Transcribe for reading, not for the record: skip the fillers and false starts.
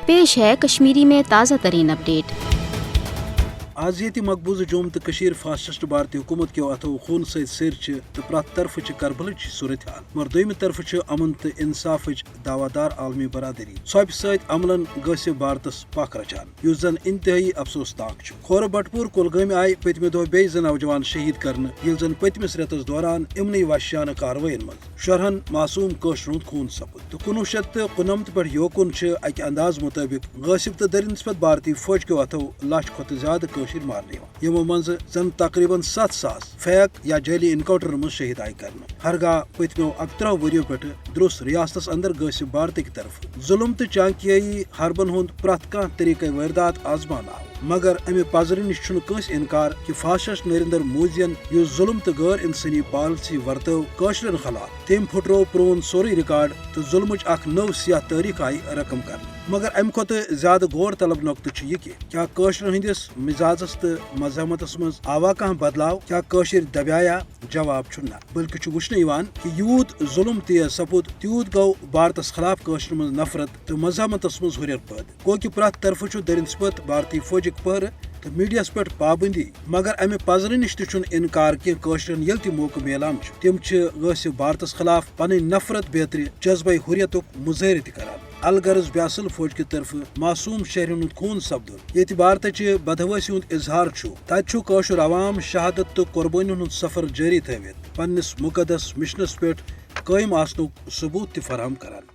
पेश है कश्मीरी में ताज़ा तरीन अपडेट। आज ये मकबूज जोम तो कशीर फासिस्ट भारतीय हुकूमत के अथो खून सत सिर तो प्रत तरफ करबल सूरत हाल मगर दोम तरफ अमन तो इंसाफ दावादार आलमी बरादरी सोप सत अमलन गसिव भारतस पख रचान युस जन इंतहाई अफसोसनाक खोर बटपुर कुलगाम आय पतमे दह बे नौजवान शहीद करने ये जन पतमिस रेतस दौरान इमन वहशियाना कार्रवाइन मज शरहन मासूम कशर खून सपुद तो 1999 पे योकुन अकि अंदाज मुताबिक गसिब तो दरिंदस भारतीय फौज के अथो लक्ष खुद ज्यादा कशर मारने यमो मज जन तकरीबन 7,000 फैक या जैली इनकाउंटर मज शहीद आय कर हरगा पतमो 11 वरियो पे दुरुस्त रियासत अंदर गसिब भारत की तरफ जुल्म तो चांकियाई हरबन हुंद प्रत कह तरीके वारदात आजमान आव मगर अमे पजर नश कंस इनकार कि फासिस्ट नरेंद्र मोदियन युस जुल्म तो गैर इंसानी पॉलिसी वर्तो कशरन खिलाफ तम फुटरो प्रोन सोरे रिकॉर्ड तो जुल्मच अख नव सियाह तारीख आई रकम कर मगर अम खुद ज्यादा गौर तलब नुकत यह कि क्या कशर हंदिस मिजाजस तो मजहमतस मज आवा कह बदलाव क्या कशर दबाया जवाब ना बल्कि वुचन कि यूत जुल्म तेज सपुद तूत गो भारतस खिलाफ कशर मज नफरत तो मजहमतस मज हुर पैद गो कि प्रत तरफ दरिंदस्पत भारतीय फौज पर तो मीडिया पे पाबंदी मगर अमे पजर नश इनकार कि कशरन ये मौका मिलान तम गसिब भारतस खिलाफ पन नफरत बेहतर जज्बा हुरियत मुजाहर करान अलगर्ज ब्यासल फौज की तरफ मासूम शहरन खून सपद ये भारत बदहवासी इजहार तत कशर अवाम शहादत तो कुर्बानी सफर जारी थवित पन्निस मुकदस मिशनस पे कायम आसनुक सबूत फराहम करान।